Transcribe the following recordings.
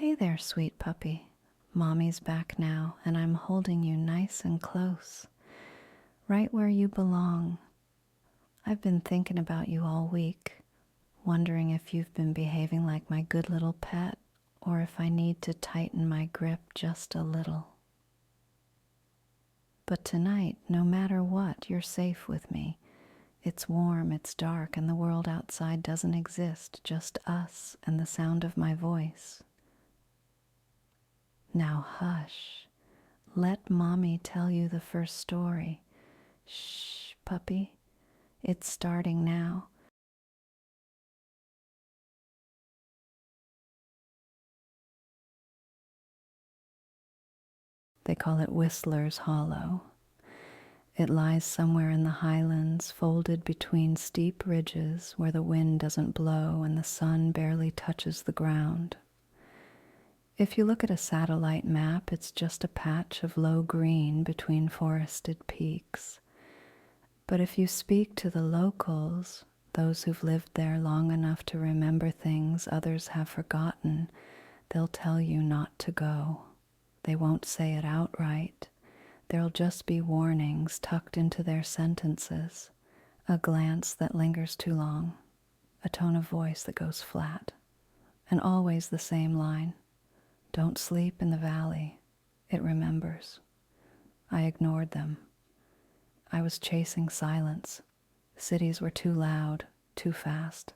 Hey there, sweet puppy. Mommy's back now, and I'm holding you nice and close, right where you belong. I've been thinking about you all week, wondering if you've been behaving like my good little pet, or if I need to tighten my grip just a little. But tonight, no matter what, you're safe with me. It's warm, it's dark, and the world outside doesn't exist, just us and the sound of my voice. Now hush. Let Mommy tell you the first story. Shh, puppy. It's starting now. They call it Whistler's Hollow. It lies somewhere in the highlands, folded between steep ridges where the wind doesn't blow and the sun barely touches the ground. If you look at a satellite map, it's just a patch of low green between forested peaks. But if you speak to the locals, those who've lived there long enough to remember things others have forgotten, they'll tell you not to go. They won't say it outright. There'll just be warnings tucked into their sentences, a glance that lingers too long, a tone of voice that goes flat, and always the same line. Don't sleep in the valley. It remembers. I ignored them. I was chasing silence. Cities were too loud, too fast.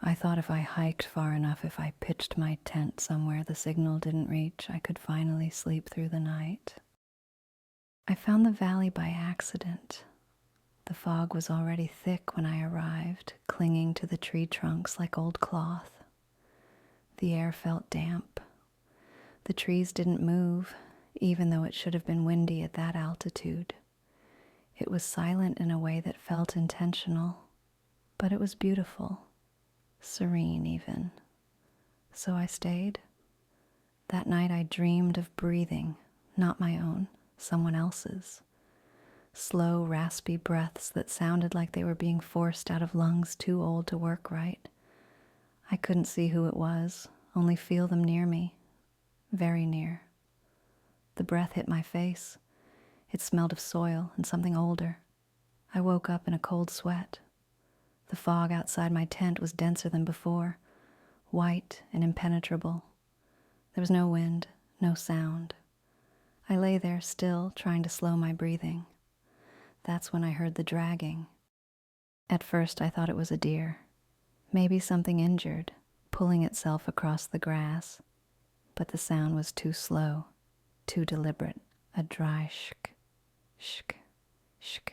I thought if I hiked far enough, if I pitched my tent somewhere the signal didn't reach, I could finally sleep through the night. I found the valley by accident. The fog was already thick when I arrived, clinging to the tree trunks like old cloth. The air felt damp. The trees didn't move, even though it should have been windy at that altitude. It was silent in a way that felt intentional, but it was beautiful, serene even. So I stayed. That night I dreamed of breathing, not my own, someone else's. Slow, raspy breaths that sounded like they were being forced out of lungs too old to work right. I couldn't see who it was, only feel them near me, very near. The breath hit my face. It smelled of soil and something older. I woke up in a cold sweat. The fog outside my tent was denser than before, white and impenetrable. There was no wind, no sound. I lay there still, trying to slow my breathing. That's when I heard the dragging. At first I thought it was a deer, maybe something injured, pulling itself across the grass. But the sound was too slow, too deliberate, a dry shk, shk, shk,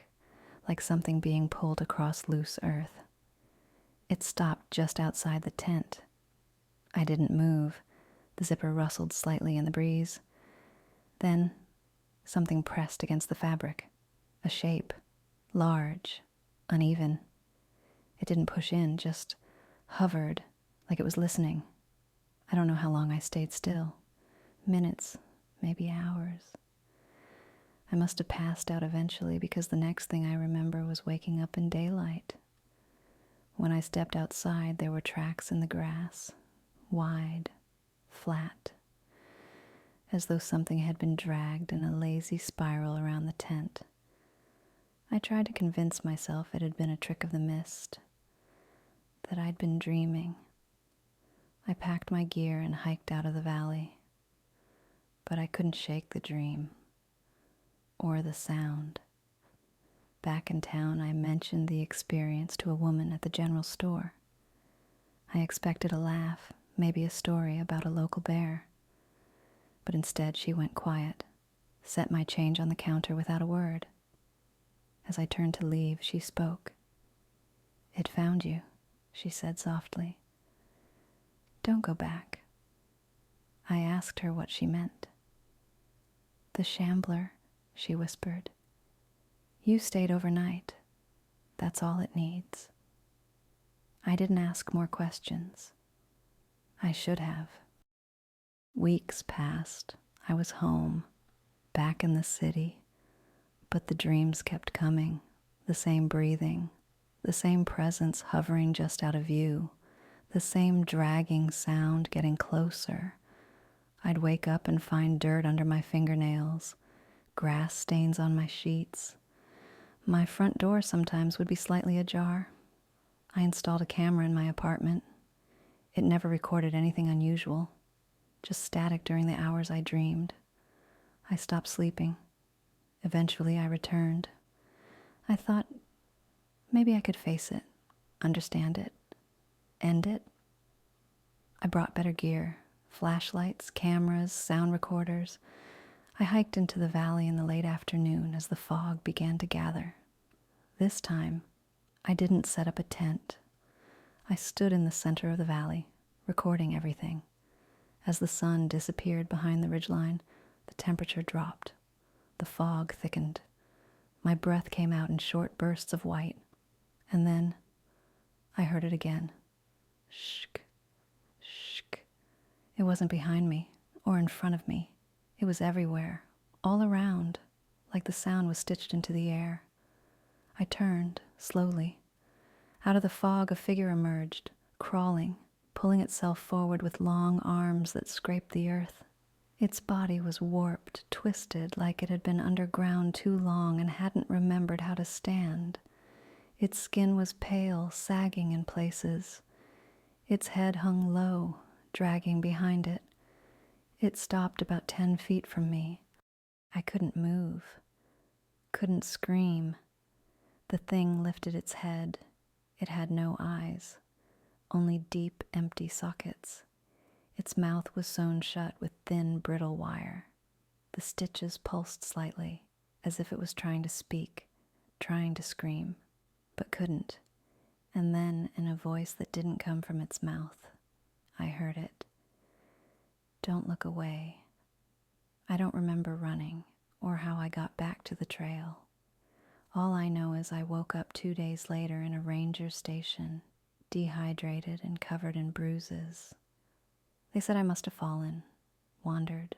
like something being pulled across loose earth. It stopped just outside the tent. I didn't move. The zipper rustled slightly in the breeze. Then something pressed against the fabric. A shape, large, uneven. It didn't push in, just hovered, like it was listening. I don't know how long I stayed still. Minutes, maybe hours. I must have passed out eventually because the next thing I remember was waking up in daylight. When I stepped outside, there were tracks in the grass, wide, flat, as though something had been dragged in a lazy spiral around the tent. I tried to convince myself it had been a trick of the mist, that I'd been dreaming. I packed my gear and hiked out of the valley, but I couldn't shake the dream, or the sound. Back in town, I mentioned the experience to a woman at the general store. I expected a laugh, maybe a story about a local bear. But instead she went quiet, set my change on the counter without a word. As I turned to leave, she spoke. "It found you," she said softly. "Don't go back." I asked her what she meant. "The shambler," she whispered. "You stayed overnight. That's all it needs." I didn't ask more questions. I should have. Weeks passed. I was home, back in the city, but the dreams kept coming, the same breathing, the same presence hovering just out of view, the same dragging sound getting closer, I'd wake up and find dirt under my fingernails, grass stains on my sheets. My front door sometimes would be slightly ajar. I installed a camera in my apartment. It never recorded anything unusual, just static during the hours I dreamed. I stopped sleeping. Eventually, I returned. I thought maybe I could face it, understand it, end it. I brought better gear, flashlights, cameras, sound recorders. I hiked into the valley in the late afternoon as the fog began to gather. This time, I didn't set up a tent. I stood in the center of the valley, recording everything. As the sun disappeared behind the ridgeline, the temperature dropped. The fog thickened. My breath came out in short bursts of white. And then I heard it again. Shk, shk. It wasn't behind me or in front of me. It was everywhere, all around, like the sound was stitched into the air. I turned, slowly. Out of the fog, a figure emerged, crawling, pulling itself forward with long arms that scraped the earth. Its body was warped, twisted, like it had been underground too long and hadn't remembered how to stand. Its skin was pale, sagging in places. Its head hung low, dragging behind it. It stopped about 10 feet from me. I couldn't move, couldn't scream. The thing lifted its head. It had no eyes, only deep, empty sockets. Its mouth was sewn shut with thin, brittle wire. The stitches pulsed slightly, as if it was trying to speak, trying to scream, but couldn't. And then, in a voice that didn't come from its mouth, I heard it. Don't look away. I don't remember running or how I got back to the trail. All I know is I woke up 2 days later in a ranger station, dehydrated and covered in bruises. They said I must have fallen, wandered,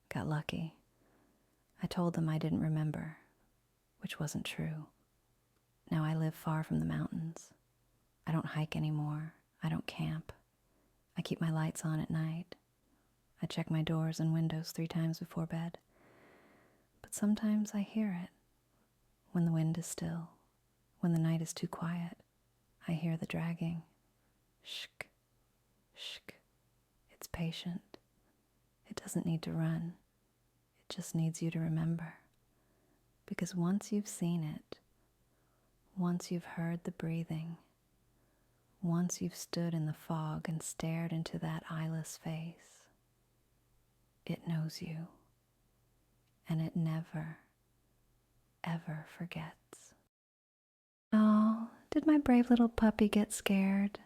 got lucky. I told them I didn't remember, which wasn't true. Now I live far from the mountains. I don't hike anymore. I don't camp. I keep my lights on at night. I check my doors and windows 3 times before bed. But sometimes I hear it. When the wind is still, when the night is too quiet, I hear the dragging. Shk, shk. It's patient. It doesn't need to run. It just needs you to remember. Because once you've seen it, once you've heard the breathing, once you've stood in the fog and stared into that eyeless face, it knows you, and it never, ever forgets. Oh, did my brave little puppy get scared?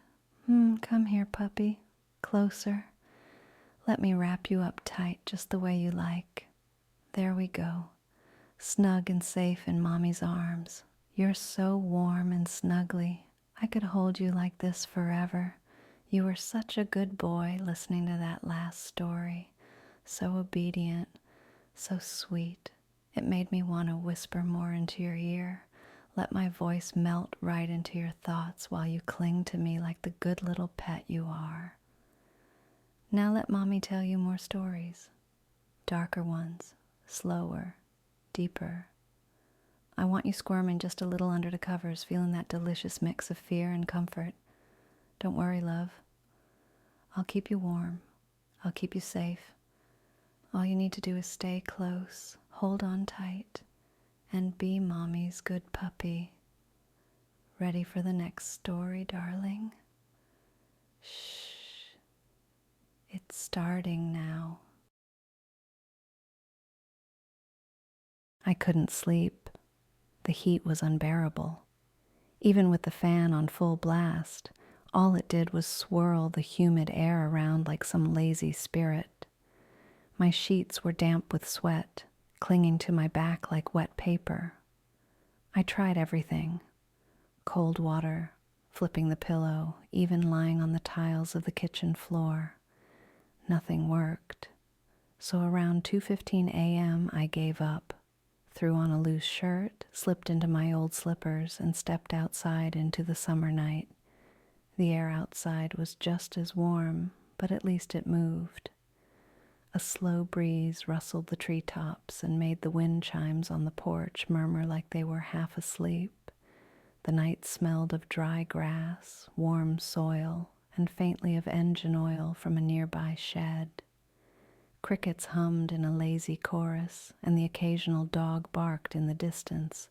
Come here, puppy, closer. Let me wrap you up tight just the way you like. There we go, snug and safe in Mommy's arms. You're so warm and snuggly. I could hold you like this forever. You were such a good boy listening to that last story. So obedient, so sweet. It made me want to whisper more into your ear. Let my voice melt right into your thoughts while you cling to me like the good little pet you are. Now let Mommy tell you more stories. Darker ones, slower, deeper. I want you squirming just a little under the covers, feeling that delicious mix of fear and comfort. Don't worry, love. I'll keep you warm. I'll keep you safe. All you need to do is stay close, hold on tight, and be Mommy's good puppy. Ready for the next story, darling? Shh. It's starting now. I couldn't sleep. The heat was unbearable. Even with the fan on full blast, all it did was swirl the humid air around like some lazy spirit. My sheets were damp with sweat, clinging to my back like wet paper. I tried everything. Cold water, flipping the pillow, even lying on the tiles of the kitchen floor. Nothing worked. So around 2:15 a.m. I gave up, threw on a loose shirt, slipped into my old slippers, and stepped outside into the summer night. The air outside was just as warm, but at least it moved. A slow breeze rustled the treetops and made the wind chimes on the porch murmur like they were half asleep. The night smelled of dry grass, warm soil, and faintly of engine oil from a nearby shed. Crickets hummed in a lazy chorus, and the occasional dog barked in the distance.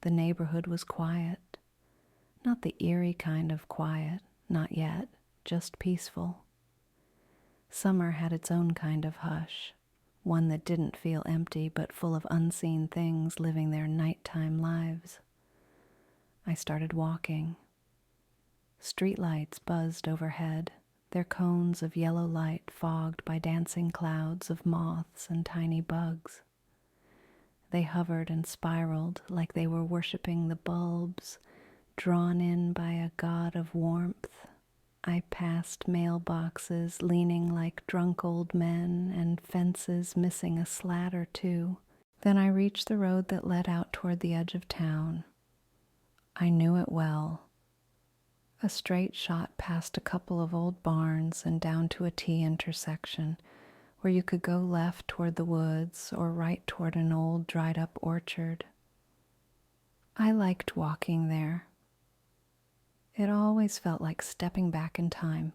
The neighborhood was quiet. Not the eerie kind of quiet, not yet, just peaceful. Summer had its own kind of hush, one that didn't feel empty but full of unseen things living their nighttime lives. I started walking. Streetlights buzzed overhead, their cones of yellow light fogged by dancing clouds of moths and tiny bugs. They hovered and spiraled like they were worshiping the bulbs, drawn in by a god of warmth. I passed mailboxes leaning like drunk old men and fences missing a slat or two. Then I reached the road that led out toward the edge of town. I knew it well. A straight shot past a couple of old barns and down to a T intersection where you could go left toward the woods or right toward an old dried-up orchard. I liked walking there. It always felt like stepping back in time.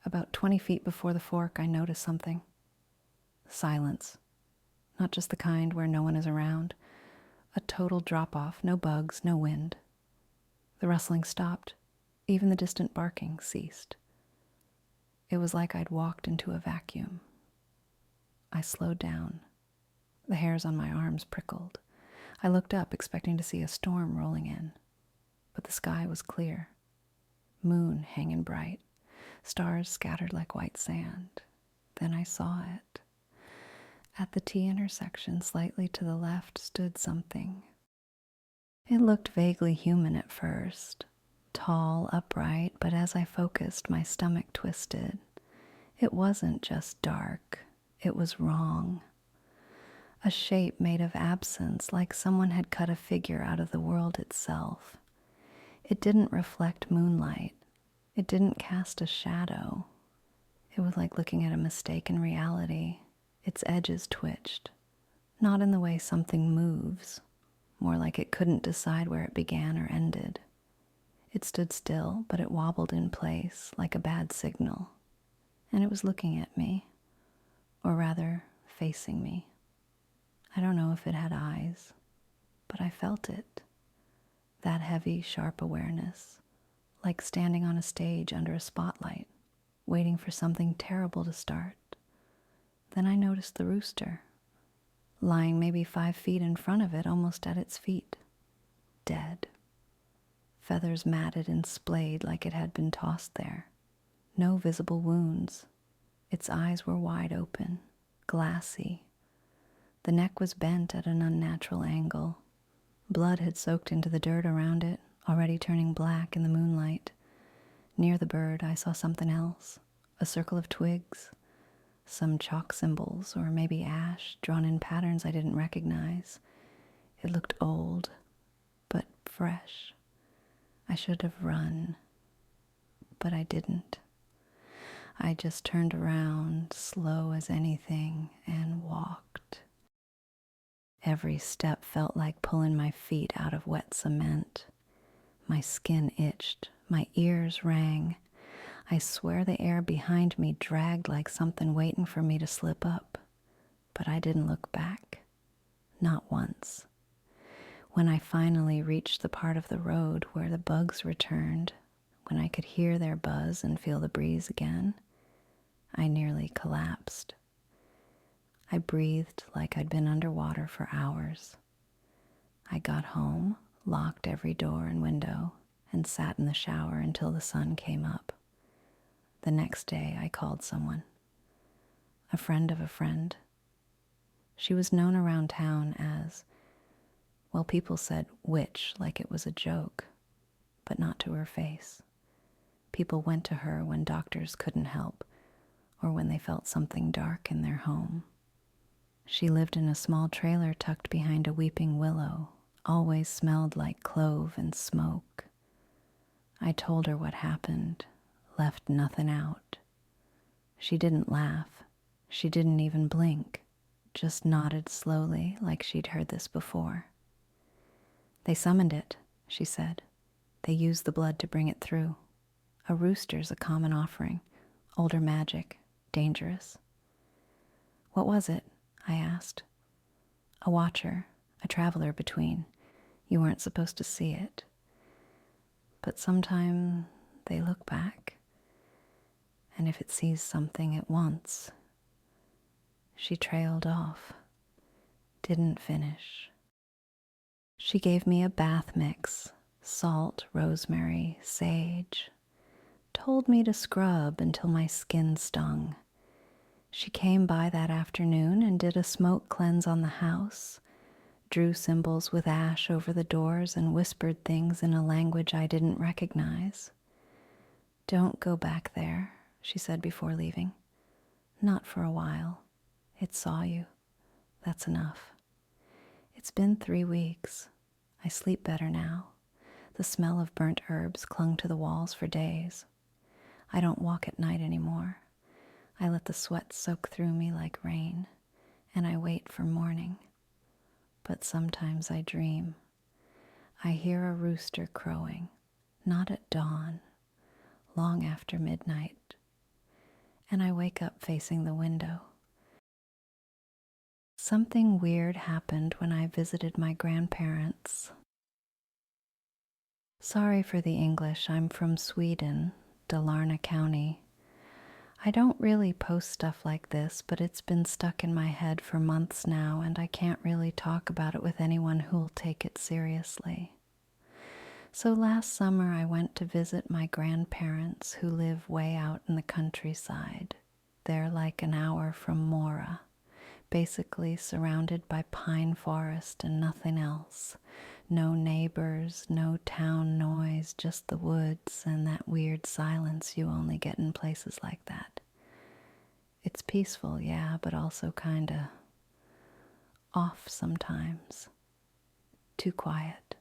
About 20 feet before the fork, I noticed something. Silence. Not just the kind where no one is around. A total drop-off, no bugs, no wind. The rustling stopped. Even the distant barking ceased. It was like I'd walked into a vacuum. I slowed down. The hairs on my arms prickled. I looked up, expecting to see a storm rolling in. But the sky was clear. Moon hanging bright. Stars scattered like white sand. Then I saw it. At the T intersection, slightly to the left, stood something. It looked vaguely human at first. Tall, upright, but as I focused, my stomach twisted. It wasn't just dark. It was wrong. A shape made of absence, like someone had cut a figure out of the world itself. It didn't reflect moonlight. It didn't cast a shadow. It was like looking at a mistaken reality. Its edges twitched. Not in the way something moves, more like it couldn't decide where it began or ended. It stood still, but it wobbled in place like a bad signal. And it was looking at me, or rather, facing me. I don't know if it had eyes, but I felt it. That heavy, sharp awareness, like standing on a stage under a spotlight, waiting for something terrible to start. Then I noticed the rooster, lying maybe 5 feet in front of it, almost at its feet, dead. Feathers matted and splayed like it had been tossed there. No visible wounds. Its eyes were wide open, glassy. The neck was bent at an unnatural angle. Blood had soaked into the dirt around it, already turning black in the moonlight. Near the bird, I saw something else, a circle of twigs, some chalk symbols, or maybe ash, drawn in patterns I didn't recognize. It looked old, but fresh. I should have run, but I didn't. I just turned around, slow as anything, and walked. Every step felt like pulling my feet out of wet cement. My skin itched, my ears rang. I swear the air behind me dragged like something waiting for me to slip up. But I didn't look back. Not once. When I finally reached the part of the road where the bugs returned, when I could hear their buzz and feel the breeze again, I nearly collapsed. I breathed like I'd been underwater for hours. I got home, locked every door and window, and sat in the shower until the sun came up. The next day, I called someone. A friend of a friend. She was known around town as, well, people said witch like it was a joke, but not to her face. People went to her when doctors couldn't help, or when they felt something dark in their home. She lived in a small trailer tucked behind a weeping willow, always smelled like clove and smoke. I told her what happened, left nothing out. She didn't laugh. She didn't even blink, just nodded slowly like she'd heard this before. They summoned it, she said. They used the blood to bring it through. A rooster's a common offering. Older magic. Dangerous. What was it? I asked. A watcher, a traveler between. You weren't supposed to see it. But sometime they look back, and if it sees something at once. She trailed off. Didn't finish. She gave me a bath mix, salt, rosemary, sage. Told me to scrub until my skin stung. She came by that afternoon and did a smoke cleanse on the house, drew symbols with ash over the doors and whispered things in a language I didn't recognize. Don't go back there, she said before leaving. Not for a while. It saw you. That's enough. It's been 3 weeks. I sleep better now. The smell of burnt herbs clung to the walls for days. I don't walk at night anymore. I let the sweat soak through me like rain, and I wait for morning. But sometimes I dream. I hear a rooster crowing, not at dawn, long after midnight, and I wake up facing the window. Something weird happened when I visited my grandparents. Sorry for the English, I'm from Sweden, Dalarna County. I don't really post stuff like this, but it's been stuck in my head for months now, and I can't really talk about it with anyone who'll take it seriously. So last summer I went to visit my grandparents who live way out in the countryside. They're like an hour from Mora, basically surrounded by pine forest and nothing else. No neighbors, no town noise, just the woods and that weird silence you only get in places like that. It's peaceful, yeah, but also kinda off sometimes. Too quiet.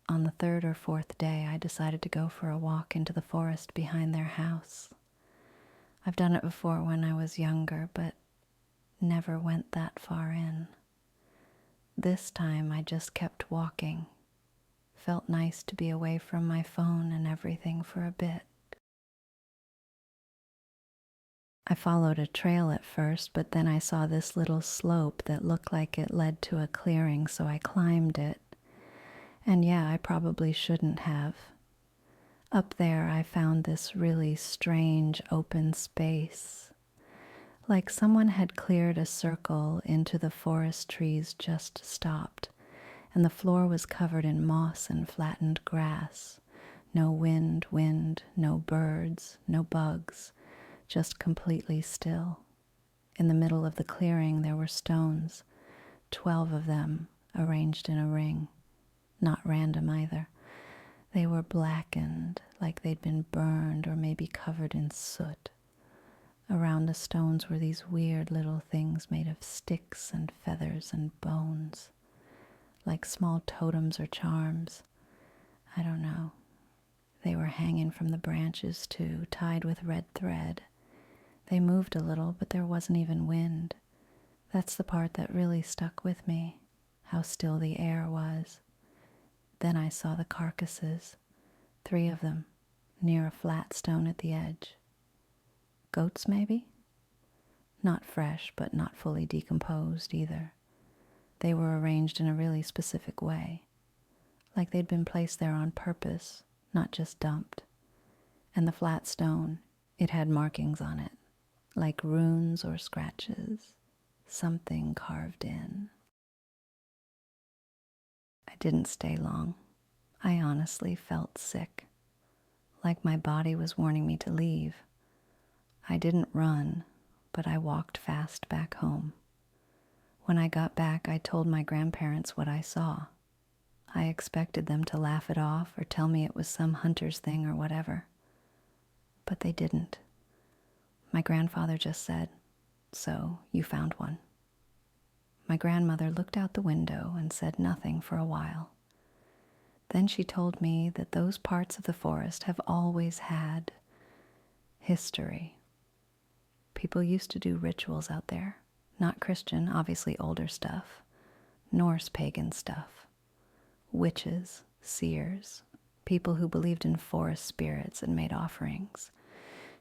On the 3rd or 4th day, I decided to go for a walk into the forest behind their house. I've done it before when I was younger, but never went that far in. This time I just kept walking. Felt nice to be away from my phone and everything for a bit. I followed a trail at first, but then I saw this little slope that looked like it led to a clearing, so I climbed it. And yeah, I probably shouldn't have. Up there I found this really strange open space. Like someone had cleared a circle into the forest trees just stopped, and the floor was covered in moss and flattened grass. No wind, no birds, no bugs, just completely still. In the middle of the clearing there were stones, 12 of them arranged in a ring. Not random either. They were blackened, like they'd been burned or maybe covered in soot. Around the stones were these weird little things made of sticks and feathers and bones, like small totems or charms. I don't know. They were hanging from the branches too, tied with red thread. They moved a little, but there wasn't even wind. That's the part that really stuck with me, how still the air was. Then I saw the carcasses, 3 of them, near a flat stone at the edge. Goats, maybe? Not fresh, but not fully decomposed either. They were arranged in a really specific way, like they'd been placed there on purpose, not just dumped. And the flat stone, it had markings on it, like runes or scratches, something carved in. I didn't stay long. I honestly felt sick, like my body was warning me to leave. I didn't run, but I walked fast back home. When I got back, I told my grandparents what I saw. I expected them to laugh it off or tell me it was some hunter's thing or whatever. But they didn't. My grandfather just said, "So, you found one." My grandmother looked out the window and said nothing for a while. Then she told me that those parts of the forest have always had history. People used to do rituals out there. Not Christian, obviously older stuff. Norse pagan stuff. Witches, seers, people who believed in forest spirits and made offerings.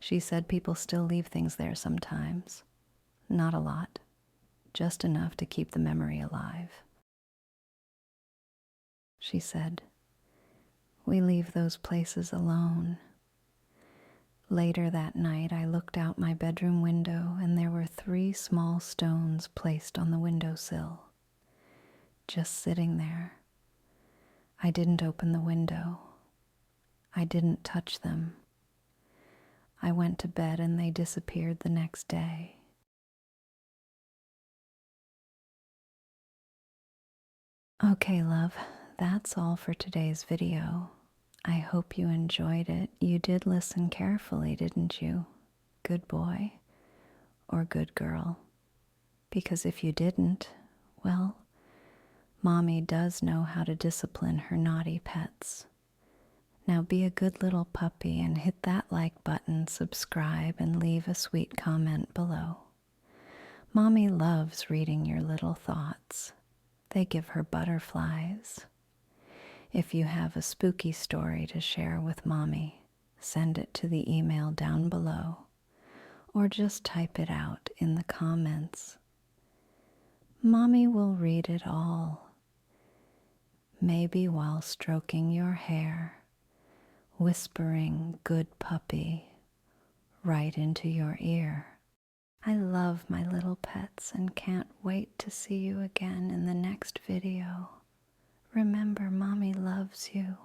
She said people still leave things there sometimes. Not a lot, just enough to keep the memory alive. She said, we leave those places alone. Later that night, I looked out my bedroom window and there were 3 small stones placed on the windowsill, just sitting there. I didn't open the window. I didn't touch them. I went to bed and they disappeared the next day. Okay, love, that's all for today's video. I hope you enjoyed it. You did listen carefully, didn't you? Good boy or good girl? Because if you didn't, well, Mommy does know how to discipline her naughty pets. Now be a good little puppy and hit that like button, subscribe, and leave a sweet comment below. Mommy loves reading your little thoughts. They give her butterflies. If you have a spooky story to share with Mommy, send it to the email down below, or just type it out in the comments. Mommy will read it all. Maybe while stroking your hair, whispering "good puppy" right into your ear. I love my little pets and can't wait to see you again in the next video. Remember, Mommy loves you.